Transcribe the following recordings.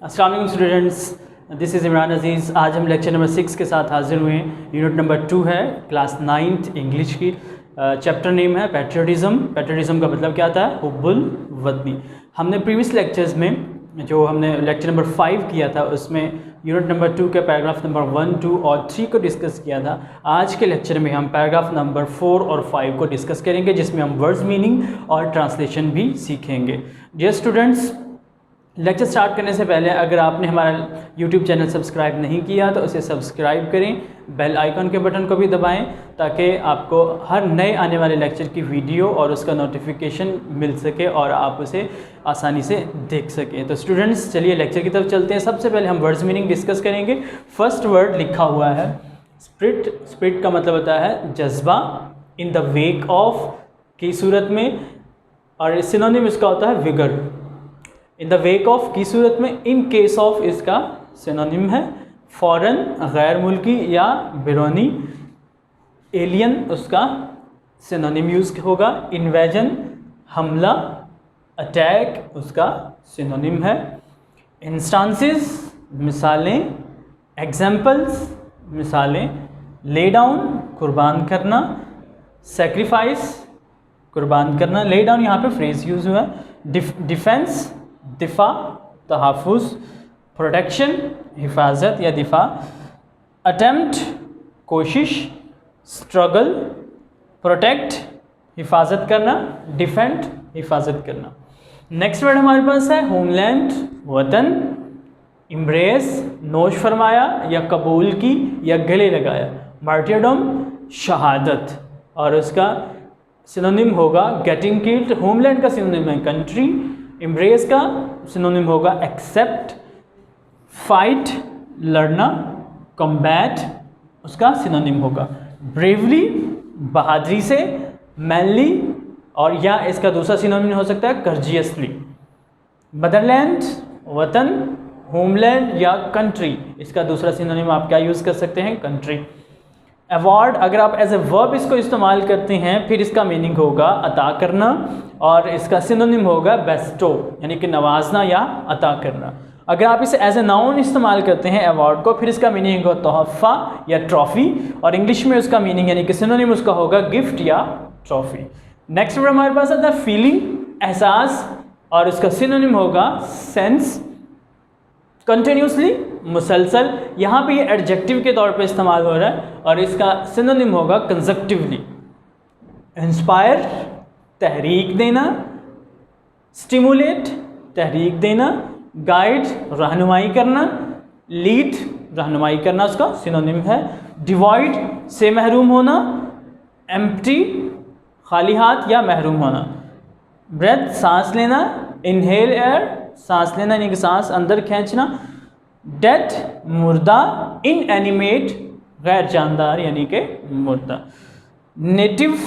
अस्सलाम वालेकुम students, this is Imran अजीज़। आज हम लेक्चर नंबर 6 के साथ हाजिर हुए हैं। यूनिट नंबर 2 है, क्लास 9th इंग्लिश की। चैप्टर नेम है पैट्रियटिज़म। पैट्रियटिज़म का मतलब क्या आता है? हुब्बुल वतनी। हमने प्रीवियस लेक्चर्स में जो हमने लेक्चर नंबर 5 किया था उसमें यूनिट नंबर 2 के पैराग्राफ नंबर 1, 2 और 3 को डिस्कस किया था। आज के लेक्चर में हम पैराग्राफ नंबर 4 और 5 को डिस्कस करेंगे, जिसमें हम वर्ड्स मीनिंग और ट्रांसलेशन भी सीखेंगे। डियर स्टूडेंट्स, लेक्चर स्टार्ट करने से पहले अगर आपने हमारा यूट्यूब चैनल सब्सक्राइब नहीं किया तो उसे सब्सक्राइब करें, बेल आइकन के बटन को भी दबाएं ताकि आपको हर नए आने वाले लेक्चर की वीडियो और उसका नोटिफिकेशन मिल सके और आप उसे आसानी से देख सकें। तो स्टूडेंट्स, चलिए लेक्चर की तरफ चलते हैं। सबसे पहले हम वर्ड्स मीनिंग डिस्कस करेंगे। फर्स्ट वर्ड लिखा हुआ है स्प्रिट। स्प्रिट का मतलब होता है जज्बा, इन द वेक ऑफ की सूरत में, और सिनोनिम इसका होता है vigour. In the wake of की सूरत में, इन केस ऑफ इसका सिनोनिम है फॉरेन, गैर मुल्की या बिरोनी। एलियन उसका सिनोनिम यूज़ होगा। इन्वेजन हमला, अटैक उसका सिनोनिम है। इंस्टांसेस मिसालें, एग्जाम्पल्स मिसालें। ले डाउन कुर्बान करना, सेक्रीफाइस कुर्बान करना। ले डाउन यहाँ पे फ्रेज यूज़ हुआ है। डिफेंस दिफा, तहफ़्फ़ुज़। प्रोटेक्शन हिफाजत या दिफा। अटेम्प्ट कोशिश। स्ट्रगल प्रोटेक्ट हिफाजत करना, डिफेंड हिफाजत करना। नेक्स्ट वर्ड हमारे पास है होमलैंड वतन। इम्ब्रेस नोश फरमाया या कबूल की या गले लगाया। मार्टियरडम शहादत, और उसका सिनोनिम होगा गेटिंग किल्ड। होमलैंड का सिनोनिम है कंट्री। इम्ब्रेस का सिनोनिम होगा एक्सेप्ट। फाइट लड़ना, कॉम्बैट उसका सिनोनिम होगा ब्रेवली बहादुरी से। मैनली, और या इसका दूसरा सिनोनिम हो सकता है कर्जियसली। मदरलैंड वतन, होमलैंड या कंट्री, इसका दूसरा सिनोनिम आप क्या यूज़ कर सकते हैं? कंट्री। अवार्ड, अगर आप एज ए वर्ब इसको इस्तेमाल करते हैं फिर इसका मीनिंग होगा अता करना, और इसका सिनोनिम होगा बेस्टो, यानी कि नवाजना या अता करना। अगर आप इसे एज ए नाउन इस्तेमाल करते हैं अवार्ड को, फिर इसका मीनिंग होगा तोहफ़ा या ट्रॉफ़ी, और इंग्लिश में उसका मीनिंग यानी कि सिनोनिम उसका होगा गिफ्ट या ट्रॉफ़ी। नेक्स्ट वर्ड हमारे पास आता है फीलिंग, एहसास, और उसका सिनोनिम होगा सेंस। कंटिन्यूसली मुसलसल, यहाँ पे ये एडजेक्टिव के तौर पे इस्तेमाल हो रहा है, और इसका सिनोनिम होगा कंजक्टिवली। इंस्पायर तहरीक देना। स्टिमुलेट तहरीक देना। गाइड रहनुमाई करना। लीड रहनुमाई करना उसका सिनोनिम है। डिवॉइड से महरूम होना। एम्प्टी खाली हाथ या महरूम होना। ब्रेथ सांस लेना। इनहेल एयर सांस लेना यानी कि सांस अंदर खींचना। डेथ मुर्दा। इनएनिमेट गैर जानदार यानी कि मुर्दा। नेटिव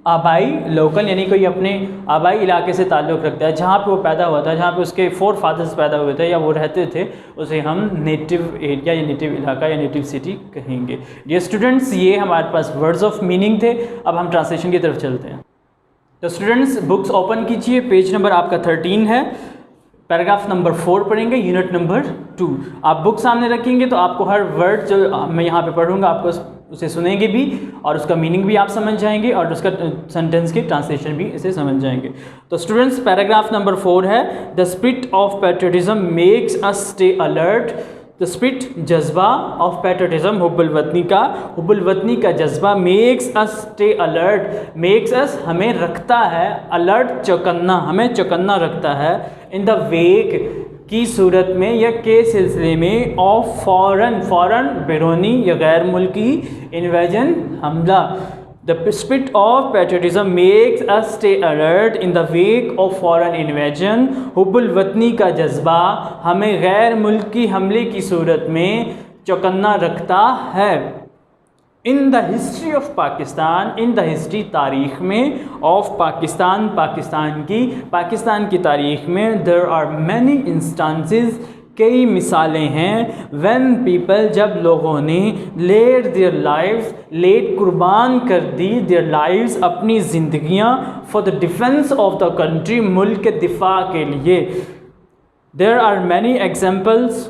आबाई, लोकल यानी कोई अपने आबाई इलाके से ताल्लुक़ रखता है, जहाँ पे वो पैदा हुआ था, जहाँ पे उसके 4 फादर्स पैदा हुए थे या वो रहते थे, उसे हम नेटिव एरिया या नेटिव इलाका या नेटिव सिटी कहेंगे। ये स्टूडेंट्स, ये हमारे पास वर्ड्स ऑफ मीनिंग थे। अब हम ट्रांसलेशन की तरफ चलते हैं। तो स्टूडेंट्स, बुक्स ओपन कीजिए, पेज नंबर आपका 13 है। पैराग्राफ नंबर 4 पढ़ेंगे, यूनिट नंबर 2। आप बुक सामने रखेंगे तो आपको हर वर्ड जो मैं यहाँ पे पढ़ूंगा आपको उसे सुनेंगे भी, और उसका मीनिंग भी आप समझ जाएंगे, और उसका सेंटेंस की ट्रांसलेशन भी इसे समझ जाएंगे। तो स्टूडेंट्स, पैराग्राफ नंबर 4 है the spirit of patriotism makes us stay alert. The spirit जज्बा ऑफ पैट्रियटिज्म, हुब्बुल वतनी का, हुब्बुल वतनी का जज्बा। Makes us stay alert, makes us हमें रखता है, अलर्ट चौकन्ना, हमें चौकन्ना रखता है। इन द वेक की सूरत में या के सिलसिले में, ऑफ फॉरेन, फॉरेन बिरोनी या गैर मुल्की, इन्वेजन हमला। The spirit of patriotism makes us stay alert in the wake of foreign invasion. हुब्बुल वतनी का जज्बा हमें गैर मुल्की हमले की सूरत में चौकन्ना रखता है। In the history of Pakistan, in the history तारीख़ में, ऑफ पाकिस्तान पाकिस्तान की तारीख़ में, देयर आर मैनी इंस्टांसेस कई मिसालें हैं। व्हेन पीपल जब लोगों ने लेट देयर लाइव्स, लेट कुर्बान कर दी देयर लाइव्स अपनी ज़िंदगियां for the defence of the country, मुल्क के दिफा के लिए। There are many examples,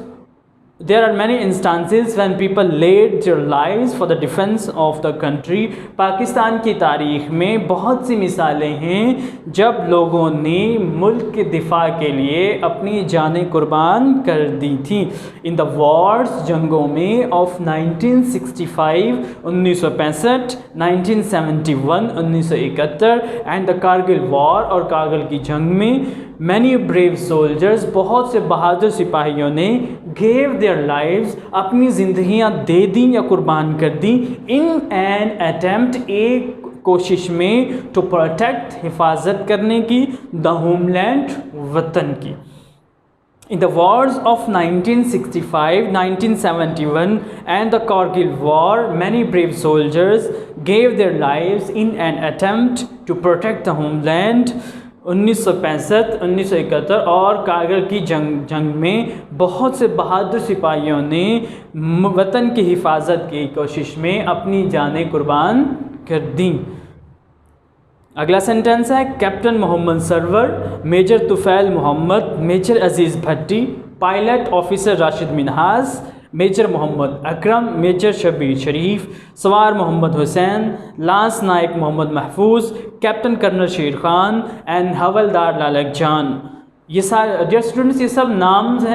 there are many instances when people laid their lives for the defense of the country. Pakistan की तारीख़ में बहुत सी मिसालें हैं जब लोगों ने मुल्क के दिफा के लिए अपनी जानें कुर्बान कर दी थी. इन द वॉर्स, जंगों में of 1965 1965, 1971 1971 and the Kargil war और कारगिल की जंग में मैनी ब्रेव सोल्जर्स, बहुत से बहादुर सिपाहियों ने गेव देयर लाइव्स, अपनी ज़िंदगियां दे दी या कुर्बान कर दी, इन एन अटेम्प्ट, एक कोशिश में, टू प्रोटेक्ट, हिफाजत करने की, द होमलैंड, वतन की. In the wars of 1965, 1971 and the Kargil war, many brave soldiers gave their lives in an attempt to protect the homeland. 1965, 1971 और कारगिल की जंग में बहुत से बहादुर सिपाहियों ने वतन की हिफाजत की कोशिश में अपनी जानें कुर्बान कर दी. अगला सेंटेंस है captain Mohammad Sarwar, major Tufail Mohammad, major Aziz Bhatti, pilot officer Rashid Minhaj, major Mohammad Akram, major Shabbir Sharif, सवार मोहम्मद हुसैन, लांस नायक मोहम्मद महफूज, कैप्टन कर्नल शेर खान एंड हवलदार लालक जान. ये सारे डियर स्टूडेंट्स, ये सब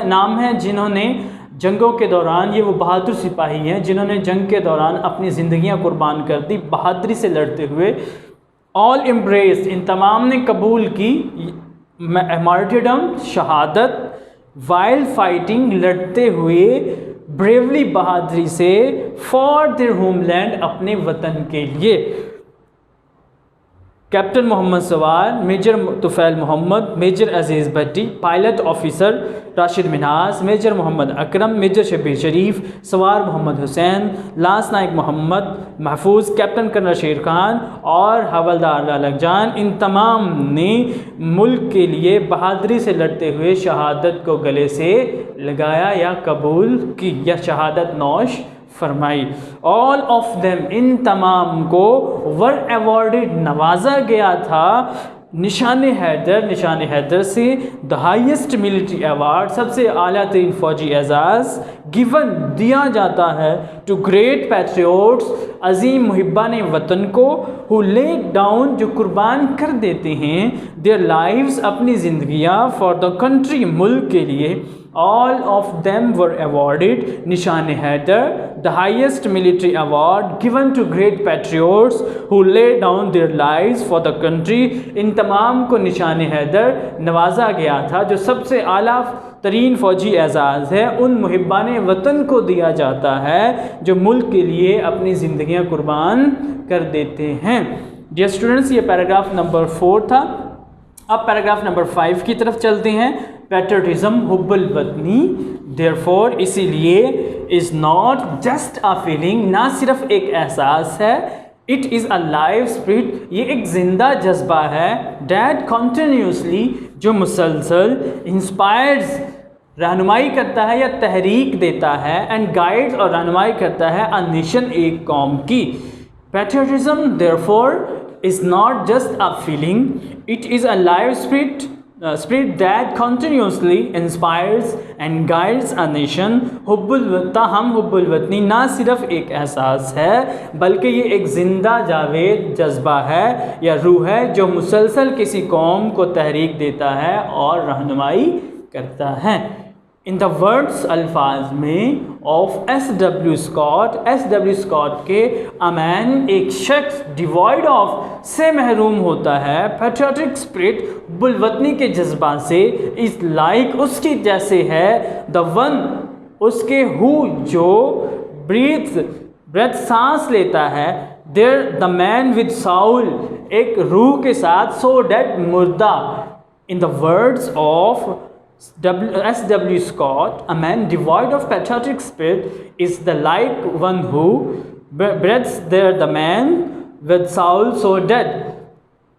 नाम हैं जिन्होंने जंगों के दौरान, ये वो बहादुर सिपाही हैं जिन्होंने जंग के दौरान अपनी ज़िंदगियां कुर्बान कर दी बहादुरी से लड़ते हुए. ऑल एम्ब्रेस्ड, इन तमाम ने कबूल की, मार्टिरडम, शहादत, वाइल फाइटिंग, लड़ते हुए, ब्रेवली, बहादुरी से, फॉर देयर होमलैंड, अपने वतन के लिए. Captain Mohammad Sarwar, major Tufail Mohammad, major Aziz Bhatti, pilot officer Rashid Minhaj, major Mohammad Akram, major Shabbir Sharif, सवार मोहम्मद हुसैन, लांस नायक मोहम्मद महफूज, कैप्टन कर्नल शेर खान और हवलदार लालक जान, इन तमाम ने मुल्क के लिए बहादुरी से लड़ते हुए शहादत को गले से लगाया या कबूल की या शहादत नौश फरमाई. ऑल ऑफ देम, इन तमाम को, वर अवॉर्डेड, नवाजा गया था, निशान हैदर से, द हाईएस्ट मिलिट्री अवार्ड, सबसे आला तरीन फौजी एजाज़, गिवन, दिया जाता है, टू ग्रेट पैट्रियोट्स, अजीम मुहिब्बान वतन को, हु लेड डाउन, जो कुर्बान कर देते हैं, देयर लाइव्स, अपनी ज़िंदगियाँ, फॉर द कंट्री, मुल्क के लिए. All of them were awarded निशान Haider, the highest military award given to great patriots who laid down their lives for the country. इन तमाम को निशान हैदर नवाजा गया था जो सबसे आला तरीन फ़ौजी एजाज़ है, उन मुहिब्बान वतन को दिया जाता है जो मुल्क के लिए अपनी ज़िंदगियाँ कुर्बान कर देते हैं. डियर स्टूडेंट्स, ये पैराग्राफ नंबर 4 था. अब पैराग्राफ नंबर 5 की तरफ चलते हैं. पैट्रियटिज्म, हुब्बुल वतनी, देयरफॉर, इसीलिए, is not just a feeling, ना सिर्फ एक एहसास है, it is a live spirit, ये एक ज़िंदा जज्बा है, डैट कॉन्टीन्यूसली, जो मुसलसल, इंस्पायर्स, रहनुमाई करता है या तहरीक देता है, एंड गाइड्स, और रहनुमाई करता है, अ नेशन, एक कौम की. Patriotism therefore is not just a feeling, it is a live spirit that continuously inspires and guides a nation. हुब्बुल वतनी ना सिर्फ एक एहसास है बल्कि ये एक ज़िंदा जावेद जज्बा है या रूह है जो मुसलसल किसी कौम को तहरीक देता है और रहनुमाई करता है. इन द वर्ड्स, अल्फाज में, ऑफ S.W. स्कॉट के, अ मैन, एक शख्स, डिवॉइड ऑफ, से महरूम होता है, पैट्रियोटिक स्पिरिट, बुलवतनी के जज्बा से, इस लाइक, उसकी जैसे है, द वन, उसके, हु, जो, ब्रेथ, सांस लेता है, there, the man with soul, एक रूह के साथ, सो डेड, मुर्दा. In the words of S.W. Scott, a man devoid of patriotic spirit is the like one who breathes there, the man with soul so dead.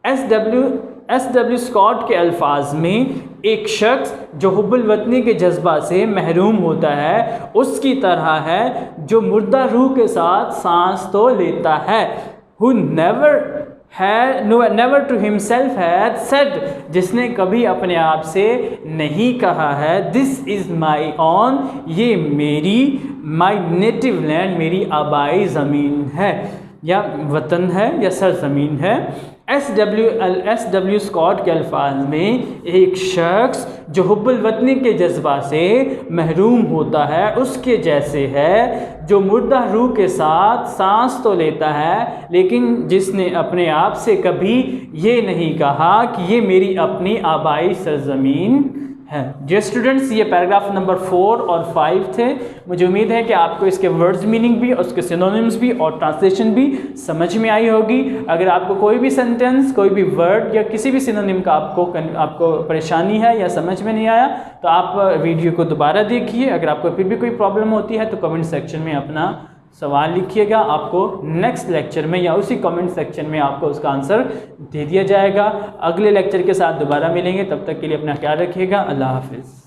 S.W. Scott के अल्फाज में, एक शख्स जो हुब्बुल वतनी के जज्बा से महरूम होता है उसकी तरह है जो मुर्दा रूह के साथ सांस तो लेता है. Who never never to himself had said, जिसने कभी अपने आप से नहीं कहा है दिस इज़ माई ऑन, ये मेरी, माई नेटिव लैंड, मेरी आबाई ज़मीन है या वतन है या सरजमीन है। एस डब्ल्यू स्कॉट के अल्फाज में एक शख्स जो हुब्बुल वतनी के जज्बा से महरूम होता है उसके जैसे है, जो मुर्दा रूह के साथ सांस तो लेता है लेकिन जिसने अपने आप से कभी ये नहीं कहा कि ये मेरी अपनी आबाई सरजमीन है। जो स्टूडेंट्स, ये पैराग्राफ नंबर 4 और 5 थे। मुझे उम्मीद है कि आपको इसके वर्ड्स मीनिंग भी, उसके सिनोनिम्स भी और ट्रांसलेशन भी समझ में आई होगी। अगर आपको कोई भी सेंटेंस, कोई भी वर्ड या किसी भी सिनोनिम का आपको परेशानी है या समझ में नहीं आया तो आप वीडियो को दोबारा देखिए। अगर आपको फिर भी कोई प्रॉब्लम होती है तो कमेंट सेक्शन में अपना सवाल लिखिएगा, आपको नेक्स्ट लेक्चर में या उसी कमेंट सेक्शन में आपको उसका आंसर दे दिया जाएगा। अगले लेक्चर के साथ दोबारा मिलेंगे, तब तक के लिए अपना ख्याल रखिएगा। अल्लाह हाफिज़।